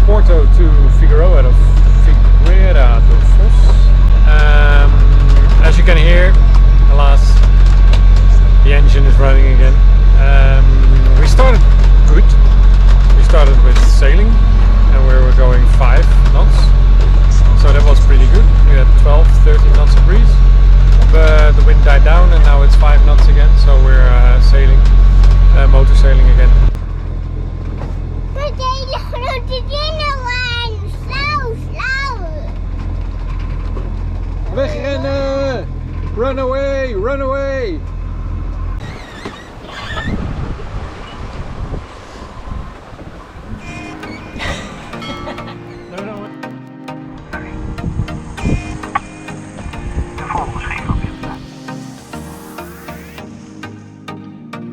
Porto to Figueroa do Foz. As you can hear, alas, the engine is running again. We started good. We started with sailing and we were going 5 knots. So that was pretty good. We had 12, 13 knots of breeze. But the wind died down and now it's 5 knots again. So we're sailing, motor sailing again. Wegrennen! Run away! Run away!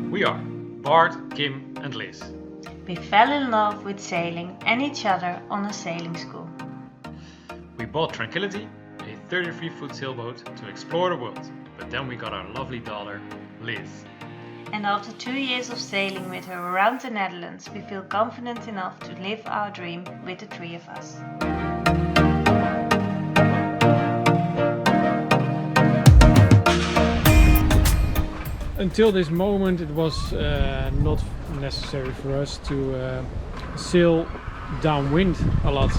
We are Bart, Kim and Liz. We fell in love with sailing and each other on a sailing school. We bought Tranquility, a 33-foot sailboat to explore the world, but then we got our lovely daughter, Liz. And after 2 years of sailing with her around the Netherlands, we feel confident enough to live our dream with the 3 of us. Until this moment it was not necessary for us to sail downwind a lot.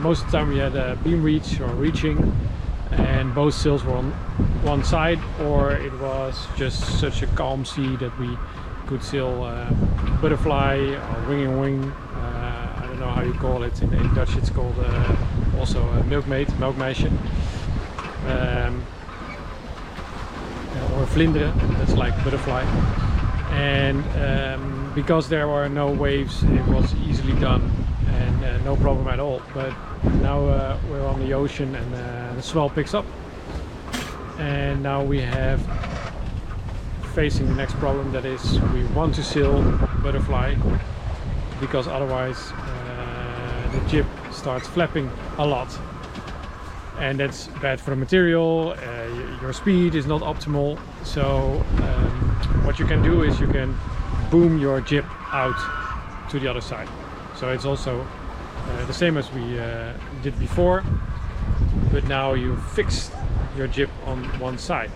Most of the time we had a beam reach or reaching and both sails were on one side, or it was just such a calm sea that we could sail butterfly or wing and wing. I don't know how you call it. In Dutch it's called also a melkmeisje. Or vlinderen, that's like butterfly. And because there were no waves, it was easily done and no problem at all. But now we're on the ocean and the swell picks up, and now we have facing the next problem, that is we want to sail butterfly because otherwise the jib starts flapping a lot. And that's bad for the material, your speed is not optimal. So what you can do is you can boom your jib out to the other side. So it's also the same as we did before, but now you fix your jib on one side.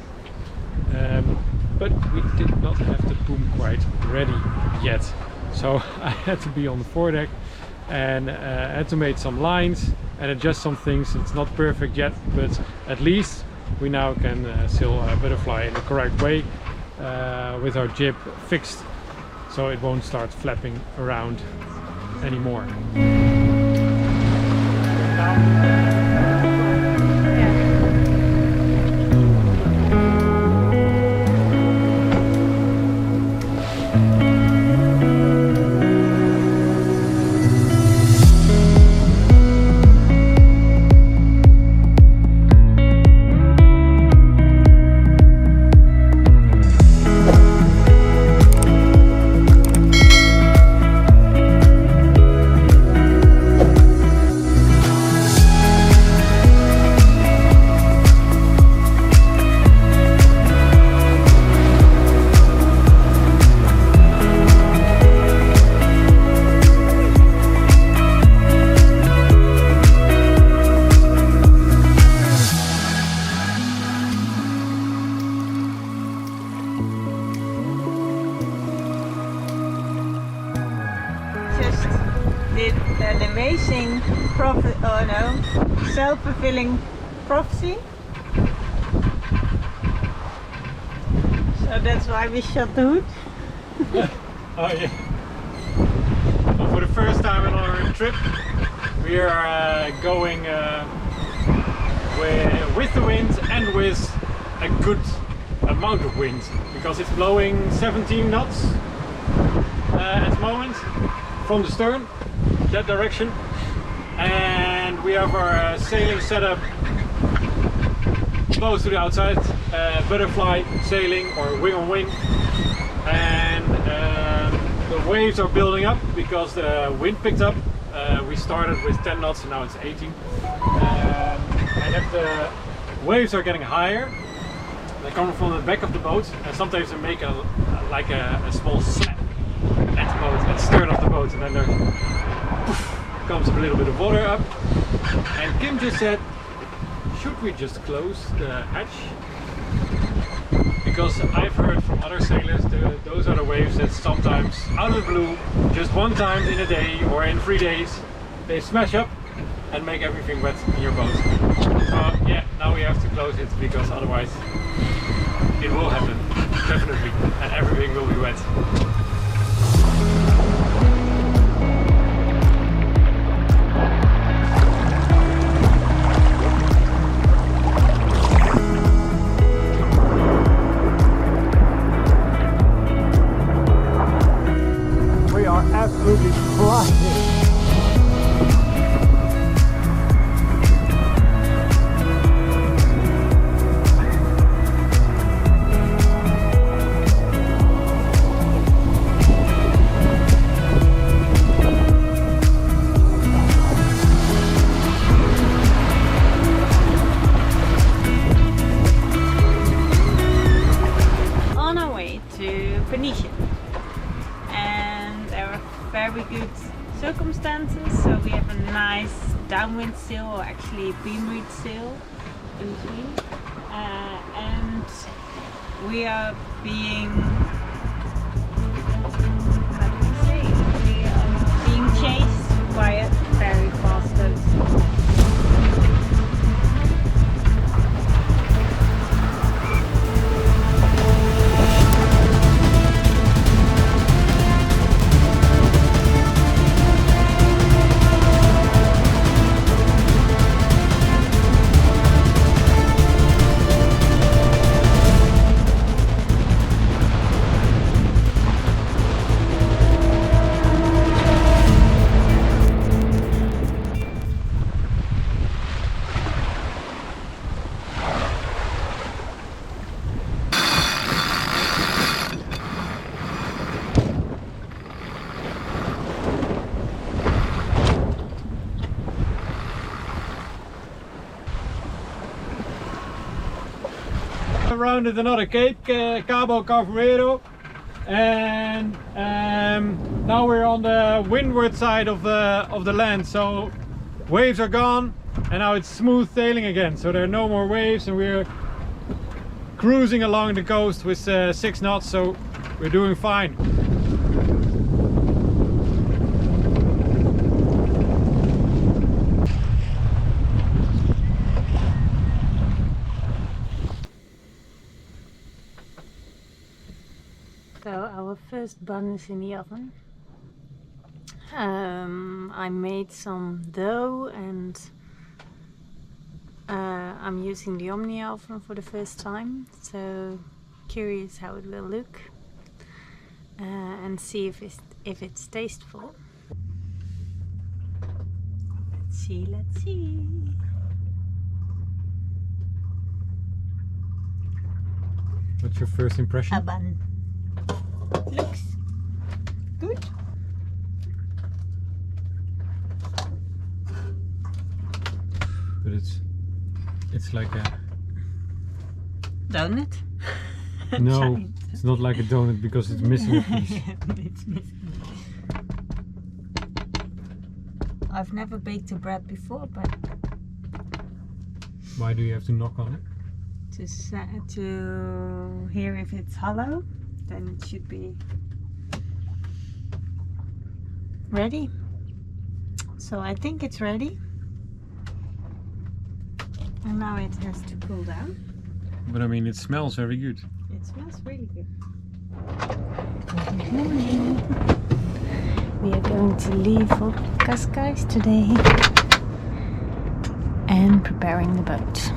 But we did not have the boom quite ready yet. So I had to be on the foredeck and had to make some lines and adjust some things. It's not perfect yet, but at least we now can sail a butterfly in the correct way with our jib fixed, so it won't start flapping around anymore. Did an amazing self-fulfilling prophecy. So that's why we shot the hood. Oh yeah. Well, for the first time on our trip, we are going with the wind and with a good amount of wind, because it's blowing 17 knots at the moment from the stern, that direction, and we have our sailing setup close to the outside, butterfly sailing or wing on wing, and the waves are building up because the wind picked up. We started with 10 knots and now it's 18, and if the waves are getting higher, they come from the back of the boat, and sometimes they make a small slap at the boat, at the stern of the boat, and then they're poof, comes a little bit of water up. And Kim just said, should we just close the hatch? Because I've heard from other sailors those are the waves that sometimes out of the blue, just one time in a day or in 3 days, they smash up and make everything wet in your boat. So yeah, now we have to close it because otherwise it will happen, definitely, and everything will be wet. We are absolutely flying. Very good circumstances, so we have a nice downwind sail, or actually beam reed sail in between, and we are being, how do we say, we are being chased by a very fast boat. Rounded another cape, Cabo Carvoeiro, and now we're on the windward side of the land, so waves are gone and now it's smooth sailing again, so there are no more waves and we're cruising along the coast with 6 knots, so we're doing fine. So our first bun is in the oven. I made some dough and I'm using the Omni oven for the first time, so curious how it will look and see if it's tasteful. Let's see. What's your first impression? A bun. Looks good. But it's like a donut. no, Giant. it's not like a donut because it's missing a piece. It's missing. I've never baked a bread before, but Why do you have to knock on it? To hear if it's hollow, then it should be ready. So I think it's ready. And now it has to cool down. But I mean, it smells very good. It smells really good. Good morning. We are going to leave for Cascaïs today and preparing the boat.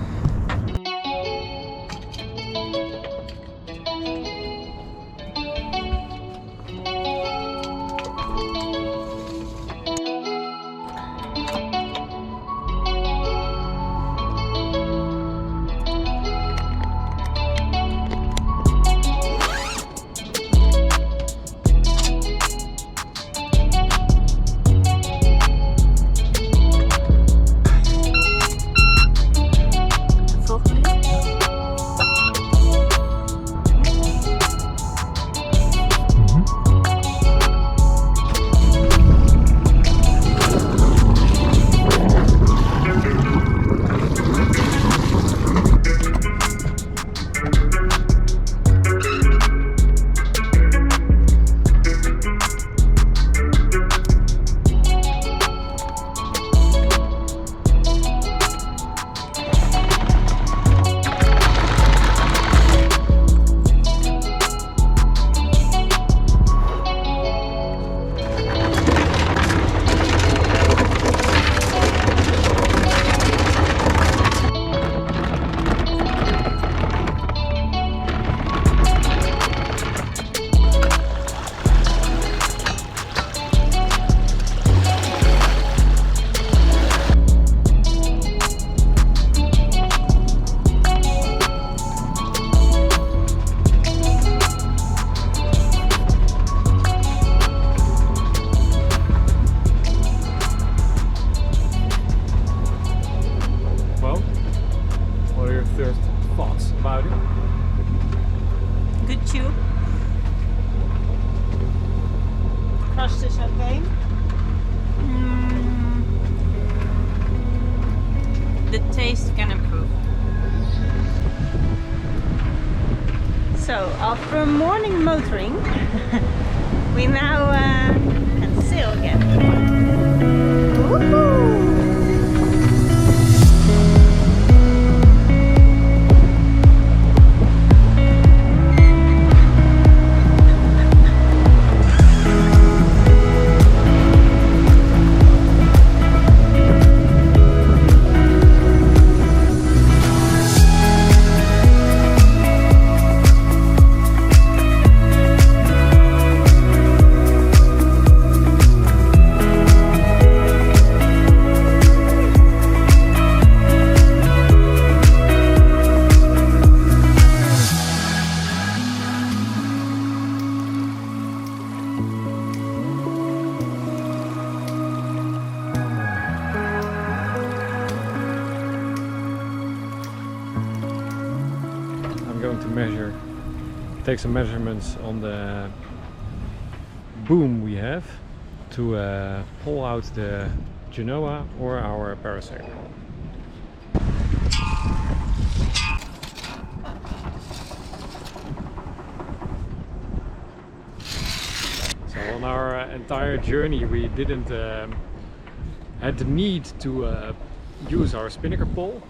first thoughts about it? Good tube. Crust is okay. The taste can improve. So after morning motoring, we now can sail again. Woohoo! Take some measurements on the boom we have to pull out the Genoa or our parasailer. So on our entire journey we didn't had the need to use our spinnaker pole,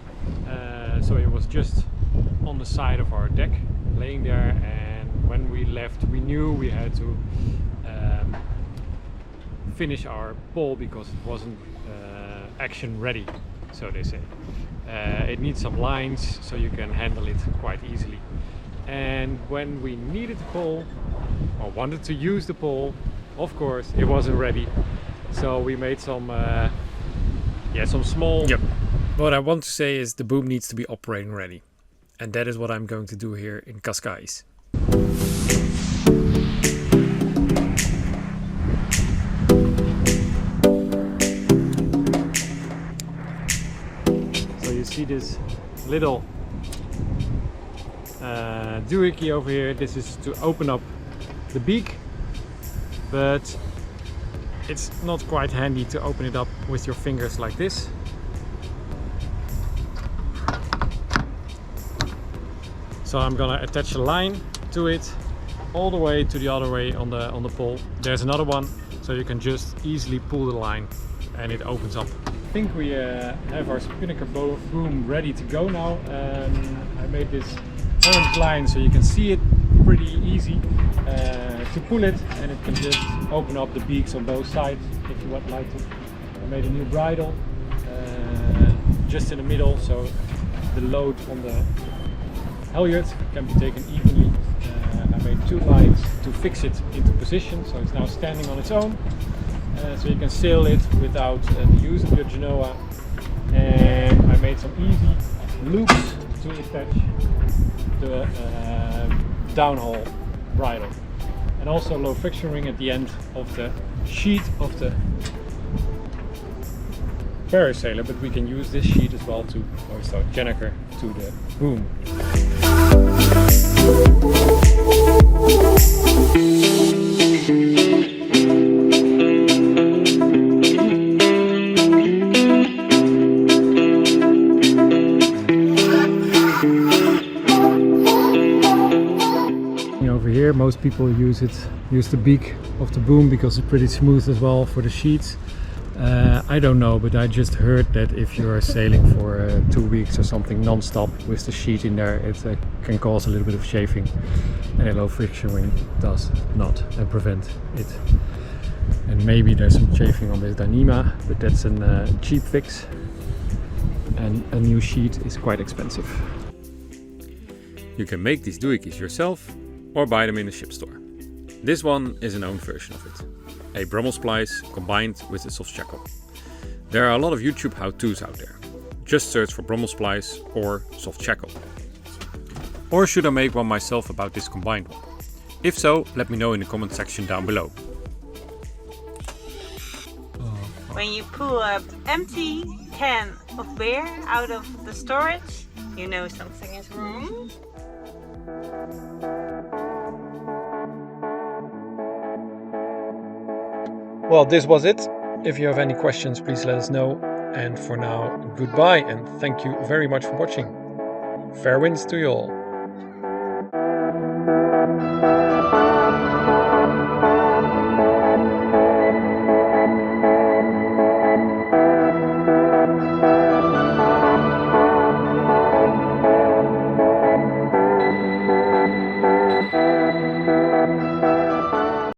so it was just on the side of our deck laying there, and when we left we knew we had to finish our pole because it wasn't action ready, so they say. It needs some lines so you can handle it quite easily, and when we needed the pole or wanted to use the pole, of course it wasn't ready, so we made some small... Yep. What I want to say is the boom needs to be operating ready. And that is what I'm going to do here in Cascaïs. So you see this little doohickey over here. This is to open up the beak, but it's not quite handy to open it up with your fingers like this. So I'm gonna attach a line to it all the way to the other way on the pole. There's another one, so you can just easily pull the line and it opens up. I think we have our spinnaker boom ready to go now. I made this orange line so you can see it pretty easy to pull it, and it can just open up the beaks on both sides if you would like to. I made a new bridle just in the middle, so the load on the halyard can be taken evenly. I made two lines to fix it into position, so it's now standing on its own, so you can sail it without the use of your Genoa. And I made some easy loops to attach the downhaul bridle, and also a low friction ring at the end of the sheet of the parasailer, but we can use this sheet as well to hoist our Januari to the boom. Over here most people use the beak of the boom because it's pretty smooth as well for the sheets. I don't know, but I just heard that if you are sailing for 2 weeks or something non-stop with the sheet in there, it can cause a little bit of chafing, and a low friction ring does not prevent it. And maybe there's some chafing on this Dyneema, but that's a cheap fix, and a new sheet is quite expensive. You can make these doohickeys yourself or buy them in a ship store. This one is an own version of it. A Brummel splice combined with a soft shackle. There are a lot of YouTube how-tos out there. Just search for Brummel splice or soft shackle. Or should I make one myself about this combined one? If so, let me know in the comment section down below. when you pull an empty can of beer out of the storage, you know something is wrong. Well, this was it. If you have any questions, please let us know. And for now, goodbye and thank you very much for watching. Fair winds to you all.